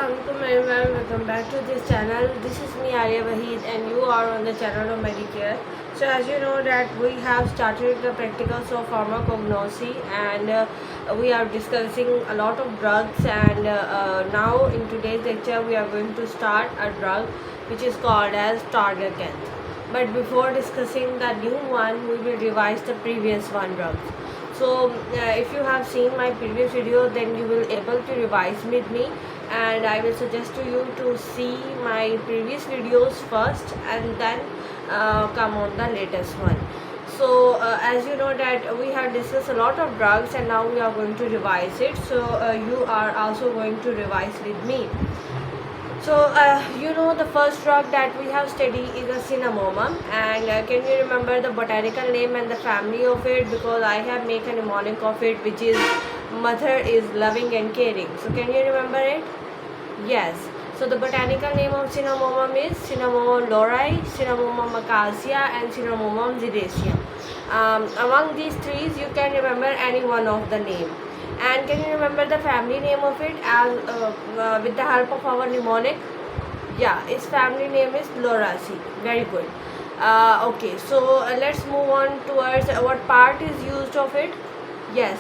Assalamualaikum everyone, welcome back to this channel. This is me Arya Wahid and you are on the channel of Medicare. So as you know that we have started the practicals of pharmacognosy and we are discussing a lot of drugs and now in today's lecture we are going to start a drug which is called as Tragacanth. But before discussing the new one, we will revise the previous one drugs. So if you have seen my previous video, then you will able to revise with me, and I will suggest to you to see my previous videos first and then come on the latest one. So as you know that we have discussed a lot of drugs and now we are going to revise it, so you are also going to revise with me. So you know the first drug that we have studied is a cinnamomum, and can you remember the botanical name and the family of it, because I have made a mnemonic of it which is mother is loving and caring. So can you remember it? Yes. So the botanical name of cinnamomum is Cinnamomum laurii, Cinnamomum acacia and Cinnamomum zeraceum. Among these three you can remember any one of the name. And can you remember the family name of it as with the help of our mnemonic? Yeah, its family name is Lauraceae. Very good. Okay, so let's move on towards what part is used of it. Yes,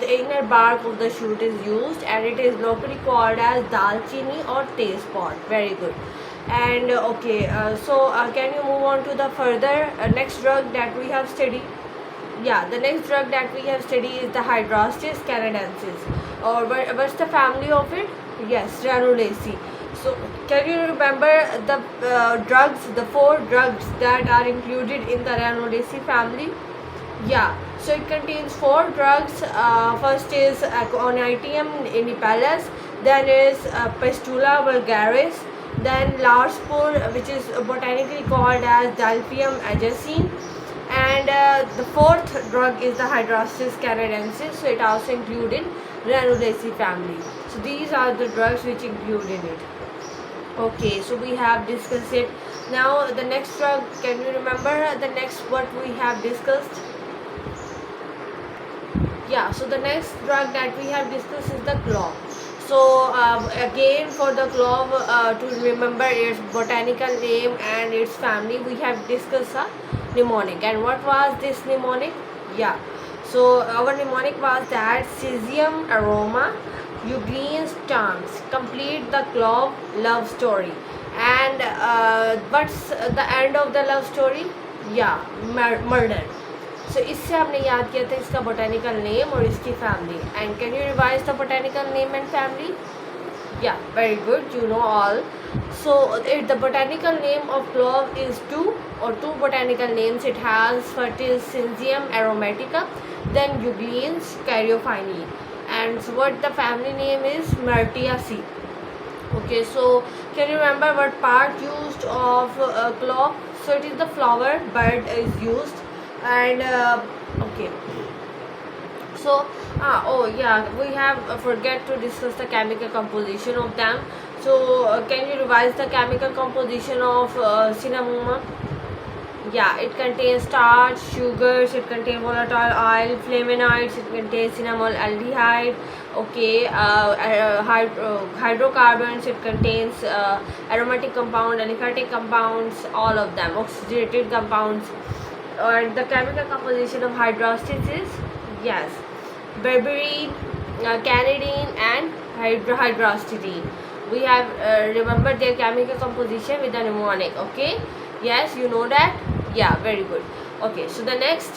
the inner bark of the shoot is used and it is locally called as dalchini or taste pot. Very good. And okay, can you move on to the further next drug that we have studied? Yeah, the next drug that we have studied is the Hydrastis canadensis. Or what's the family of it? Yes, Granulaceae. So can you remember the drugs, the 4 drugs that are included in the Granulaceae family? Yeah, so it contains 4 drugs. First is Aconitum nipalis, then is Pestula vulgaris, then larspur, which is botanically called as Dalpium agesine, and the 4th drug is the Hydrastis canadensis, so it also included Granulaceae family. So these are the drugs which include in it. Okay, so we have discussed it. Now the next drug, can you remember the next what we have discussed? Yeah, so the next drug that we have discussed is the clove. So again for the clove, to remember its botanical name and its family, we have discussed a mnemonic. And what was this mnemonic? Yeah, so our mnemonic was that cesium aroma, Eugene's charms, complete the clove love story. And what's the end of the love story? Yeah, murder. So इससे हमने याद किया था इसका botanical name और इसकी family. And can you revise the botanical name and family? Yeah, very good, you know all. So the botanical name of clove is 2 botanical names it has. First is Syncytium aromatica, then Eugene's caryophyllene, and so what the family name is Myrtaceae. Okay, so can you remember what part used of clove? So it is the flower bud is used. And okay, so oh yeah, we have forget to discuss the chemical composition of them. So can you revise the chemical composition of cinnamomum? Yeah, it contains starch, sugars, it contains volatile oil, flavonoids, it contains cinnamol aldehyde. Okay, hydrocarbons, it contains aromatic compound, aliphatic compounds, all of them, oxidated compounds. And the chemical composition of Hydrastis is, yes, berberine, canidine and hydrastidine. We have remembered their chemical composition with the mnemonic. Okay, yes, you know that. Yeah, very good. Okay, so the next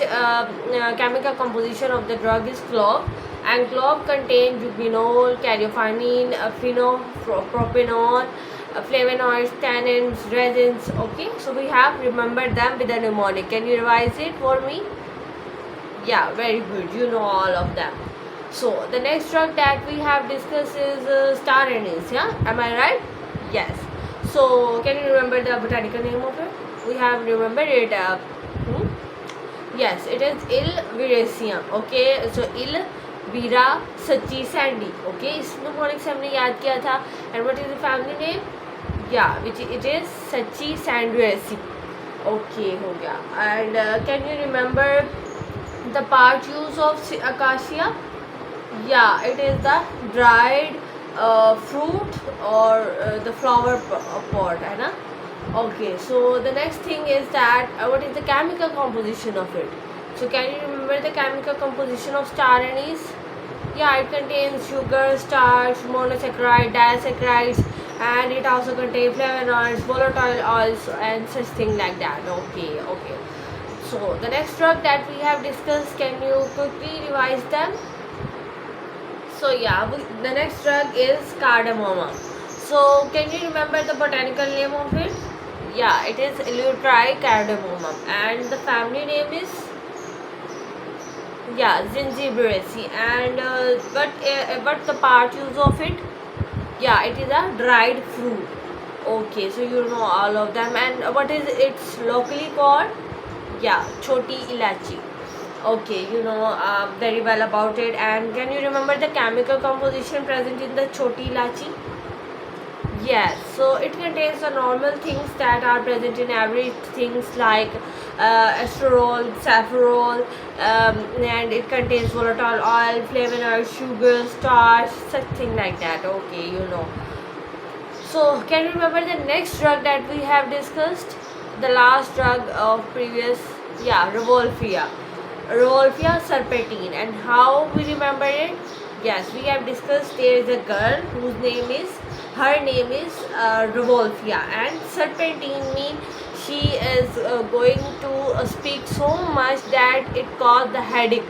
chemical composition of the drug is clove, and clove contains eugenol, caryophyllene, phenopropanol, flavonoids, tannins, resins. Okay, so we have remembered them with the mnemonic. Can you revise it for me? Yeah, very good, you know all of them. So the next drug that we have discussed is star anise. Yeah, am I right? Yes. So can you remember the botanical name of it? We have remembered it. Yes, it is Ilveraceum. Okay, so Ilvera Sachi Sandy. Okay, इस mnemonic से हमने याद किया था. And what is the family name? Yeah, which it is Sachi Sandraceae. Okay, हो गया. And can you remember the part use of acacia? Yeah, it is the dried fruit or the flower pot, है ना? Okay, so the next thing is that what is the chemical composition of it? So can you remember the chemical composition of star anise? Yeah, it contains sugar, starch, monosaccharide, disaccharides, and it also contains flavonoids, volatile oils, and such thing like that. Okay, okay. So the next drug that we have discussed, can you quickly revise them? So yeah, the next drug is cardamom. So can you remember the botanical name of it? Yeah, it is Eleutherium, and the family name is, yeah, Zingiberaceae. And what the part use of it? Yeah, it is a dried fruit. Okay, so you know all of them. And what is it's locally called? Yeah, choti ilachi. Okay, you know very well about it. And can you remember the chemical composition present in the choti ilachi? Yes, so it contains the normal things that are present in every things like esterol, saffrol, and it contains volatile oil, flavonoid, sugar, starch, such thing like that. Okay, you know. So can you remember the next drug that we have discussed? The last drug of previous, yeah, Revolvia serpentine. And how we remember it? Yes, we have discussed there is a girl whose name is, her name is Revolvia, and serpentine mean she is going to speak so much that it caused the headache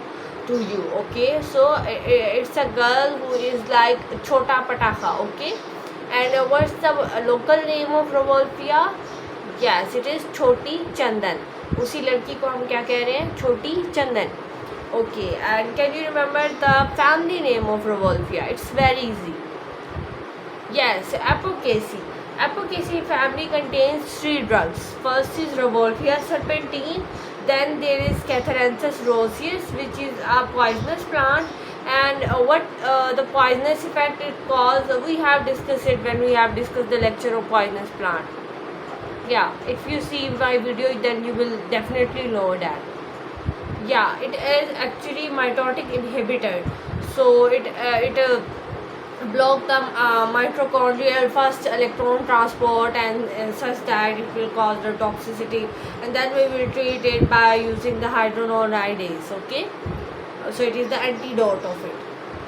to you. Okay, so it's a girl who is like Chota Pataka. Okay, and what's the local name of Revolvia? Yes, it is Choti Chandan. उसी लड़की को हम क्या कह रहे हैं? छोटी चंदन. Okay, and can you remember the family name of Revolvia? It's very easy. Yes, Apocaceae. Apocaceae family contains 3 drugs. First is Revolvia serpentine. Then there is Catharanthus roseus, which is a poisonous plant. And what the poisonous effect it causes, we have discussed it when we have discussed the lecture of poisonous plant. Yeah, if you see my video, then you will definitely know that. Yeah, it is actually mitotic inhibitor. So it block the mitochondrial first electron transport, and such that it will cause the toxicity, and then we will treat it by using the hydronoridase. Okay, so it is the antidote of it.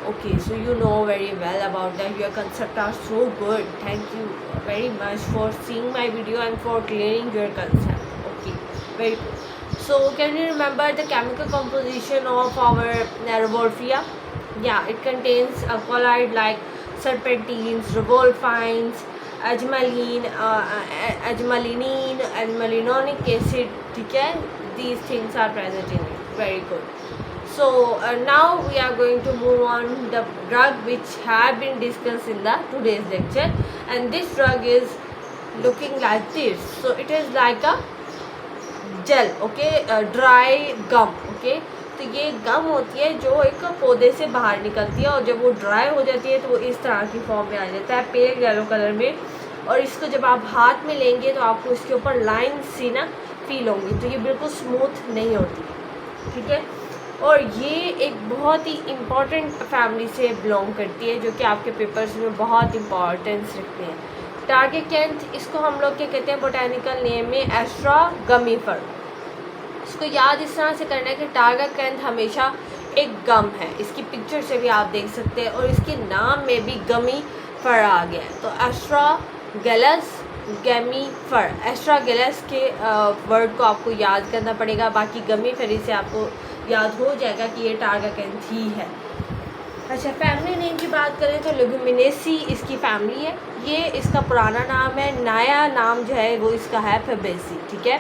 Okay, so you know very well about that. Your concepts are so good. Thank you very much for seeing my video and for clearing your concept. Okay, very good. So can you remember the chemical composition of our Revolvia? Yeah, it contains alkaloid like serpentines, revolfines, ajmaline, ajmalinine, and malinonic acid. Okay, these things are present in it. Very good. So now we are going to move on the drug which have been discussed in the today's lecture, and this drug is looking like this. So it is like a gel. Okay, dry gum. Okay, तो ये गम होती है जो एक पौधे से बाहर निकलती है, और जब वो ड्राई हो जाती है तो वो इस तरह की फॉर्म में आ जाता है, पेल येलो कलर में. और इसको जब आप हाथ में लेंगे तो आपको इसके ऊपर लाइन सी ना फील होंगी, तो ये बिल्कुल स्मूथ नहीं होती. ठीक है, और ये एक बहुत ही इम्पॉर्टेंट फैमिली से बिलोंग करती है, जो कि आपके पेपर्स में बहुत इम्पॉर्टेंस रखते हैं. टारगेकेंथ, इसको हम लोग क्या कहते हैं बोटानिकल नेम में? एस्ट्रागमीफर. इसको याद इस तरह से करना है कि टारगेकेंथ हमेशा एक गम है. इसकी पिक्चर से भी आप देख सकते हैं, और इसके नाम में भी गमी फर आ गया है. तो एस्ट्रागेलस गमीफर, एस्ट्रागेलस के वर्ड को आपको याद करना पड़ेगा. बाकी गमी फरी से आपको याद हो जाएगा कि ये टारगेकेंथ ही है. अच्छा, फैमिली नेम की बात करें तो लेगुमिनेसी इसकी फैमिली है. ये इसका पुराना नाम है, नया नाम जो है वो इसका है फेबेसी. ठीक है,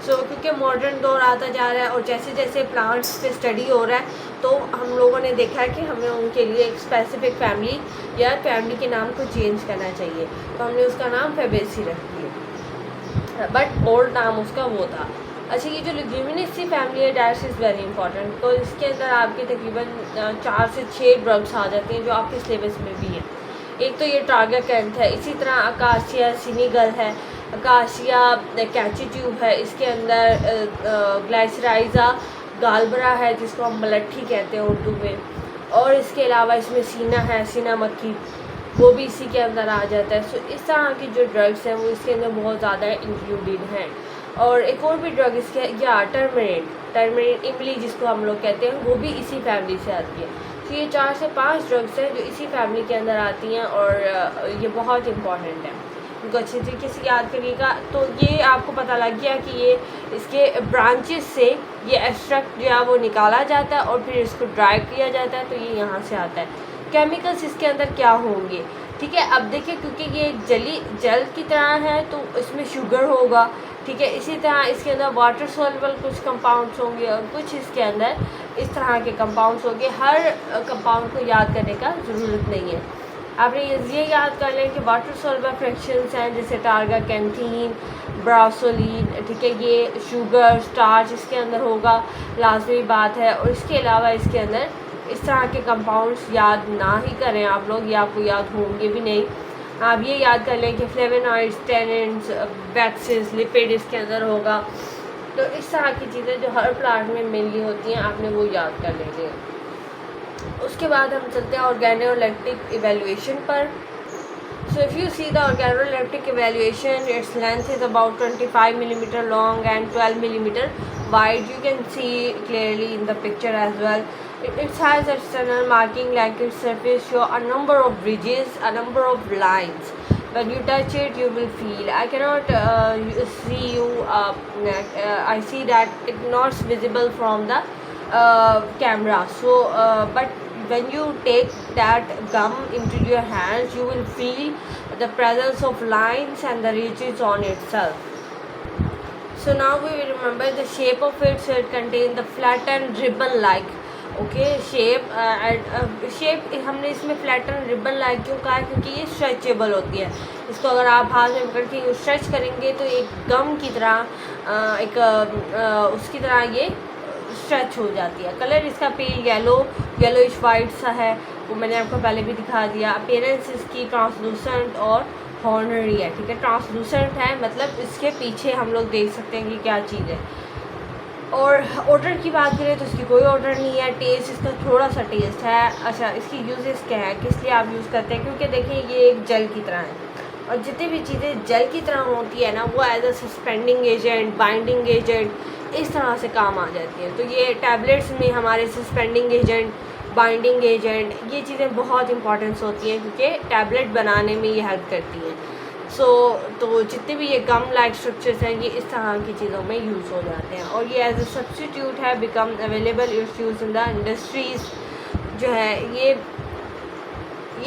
सो क्योंकि मॉडर्न दौर आता जा रहा है और जैसे जैसे प्लांट्स पे स्टडी हो रहा है, तो हम लोगों ने देखा है कि हमें उनके लिए एक स्पेसिफिक फैमिली या फैमिली के नाम को चेंज करना चाहिए, तो हमने उसका नाम फेबेसी रख दिया, बट ओल्ड नाम उसका वो था. अच्छा, ये जो लेग्यूमिनेसी फैमिली है, डैश इज़ वेरी इंपॉर्टेंट. तो इसके अंदर आपके तकरीबन 4 से 6 ड्रग्स आ जाते हैं जो आपके सिलेबस में भी हैं. एक तो ये ट्रागाकैंथ है, इसी तरह अकाशिया सिनिगल है, अकाशिया कैची ट्यूब है, इसके अंदर ग्लाइसराइजा गालबरा है जिसको हम मलट्ठी कहते हैं उर्दू में, और इसके अलावा इसमें सीना है, सीना मक्खी. वो भी इसी के अंदर आ जाता है। सो इस तरह की जो ड्रग्स हैं वो इसके अंदर बहुत ज़्यादा इंक्लूडेड हैं। और एक और भी ड्रग इसके टर्मरिन इमली जिसको हम लोग कहते हैं, वो भी इसी फैमिली से आती है। तो ये 4 से 5 ड्रग्स हैं जो इसी फैमिली के अंदर आती हैं और ये बहुत इंपॉर्टेंट है, उनको अच्छी तरीके से याद करिएगा। तो ये आपको पता लग गया कि ये इसके ब्रांचेस से ये एक्सट्रैक्ट जो है वो निकाला जाता है और फिर इसको ड्राई किया जाता है, तो ये यहाँ से आता है। केमिकल्स इसके अंदर क्या होंगे, ठीक है। अब देखिए, क्योंकि ये जल की तरह है तो इसमें शुगर होगा, ठीक है। इसी तरह इसके अंदर वाटर सोल्युबल कुछ कंपाउंड्स होंगे और कुछ इसके अंदर इस तरह के कंपाउंड्स होंगे। हर कंपाउंड को याद करने का ज़रूरत नहीं है, आपने ये याद कर लें कि वाटर सोल्युबल फ्रैक्शंस हैं जैसे टारगाकैंथीन, ब्रासोलीन, ठीक है। ये शुगर स्टार्च इसके अंदर होगा, लाजमी बात है। और इसके अलावा इसके अंदर इस तरह के कंपाउंड्स याद ना ही करें आप लोग, या आपको याद होंगे भी नहीं। आप ये याद कर लें कि फ्लेवोनॉइड्स, टैनिन्स, वैक्सेस, लिपिड इसके अंदर होगा। तो इस तरह की चीज़ें जो हर प्लांट में मेनली होती हैं, आपने वो याद कर लीजिए। उसके बाद हम चलते हैं ऑर्गेनोलेप्टिक इवेल्युएशन पर। So if you see the organoleptic evaluation, its length is about 25 millimeter long and 12 millimeter wide. You can see clearly in the picture as well. It has external marking like its surface show a number of ridges, a number of lines. When you touch it, you will feel. I cannot see you. I see that it's not visible from the camera. So, but when you take that gum into your hands, you will feel the presence of lines and the ridges on itself. So now we will remember the shape of it. So it contains the flattened ribbon like, okay, shape हमने इसमें flattened ribbon like क्यों कहा है, क्योंकि ये stretchable होती है। इसको अगर आप हाथ में पकड़ के स्ट्रेच करेंगे तो एक गम की तरह उसकी तरह ये स्ट्रेच हो जाती है। कलर इसका पेल येलोइश वाइट सा है, वो मैंने आपको पहले भी दिखा दिया। अपीयरेंस इसकी ट्रांसलूसेंट और हॉर्नरी है, ठीक है। ट्रांसलूसेंट है मतलब इसके पीछे हम लोग देख सकते हैं कि क्या चीज़ है। और ऑर्डर की बात करें तो इसकी कोई ऑर्डर नहीं है। टेस्ट इसका थोड़ा सा टेस्ट है। अच्छा, इसकी यूजेस क्या है, किस लिए आप यूज़ करते हैं, क्योंकि देखिए ये एक जेल की तरह है और जितनी भी चीज़ें जेल की तरह होती है ना, वो as a suspending agent, binding agent इस तरह से काम आ जाती है। तो ये टैबलेट्स में हमारे सस्पेंडिंग एजेंट, बाइंडिंग एजेंट, ये चीज़ें बहुत इंपॉर्टेंस होती हैं क्योंकि टैबलेट बनाने में ये हेल्प करती हैं। तो जितने भी ये गम लाइक स्ट्रक्चर्स हैं, ये इस तरह की चीज़ों में यूज़ हो जाते हैं और ये एज अ सब्स्टिट्यूट है become available it's use in the industries. जो है ये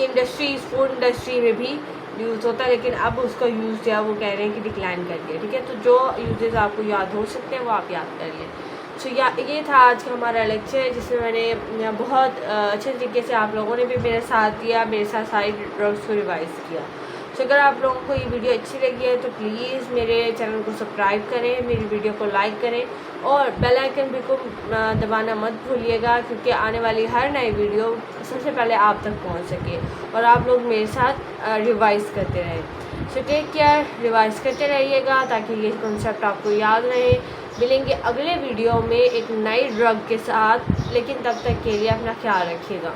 इंडस्ट्रीज़, फूड इंडस्ट्री में भी यूज़ होता है, लेकिन अब उसका यूज़ जो है वो कह रहे हैं कि डिक्लाइन कर दिया, ठीक है। तो जो यूजेस आपको याद हो सकते हैं वो आप याद कर लें। सो ये था आज का हमारा लेक्चर, जिसमें मैंने बहुत अच्छे तरीके से आप लोगों ने भी मेरे साथ दिया, मेरे साथ सारी ड्रग्स को रिवाइज़ किया। सो अगर आप लोगों को ये वीडियो अच्छी लगी है तो प्लीज़ मेरे चैनल को सब्सक्राइब करें, मेरी वीडियो को लाइक करें और बेल आइकन बिल्कुल दबाना मत भूलिएगा, क्योंकि आने वाली हर नई वीडियो सबसे पहले आप तक पहुंच सके और आप लोग मेरे साथ रिवाइज़ करते रहें। सो टेक केयर, रिवाइज़ करते रहिएगा ताकि ये कॉन्सेप्ट आपको याद रहे। मिलेंगे अगले वीडियो में एक नई ड्रग के साथ, लेकिन तब तक के लिए अपना ख्याल रखिएगा।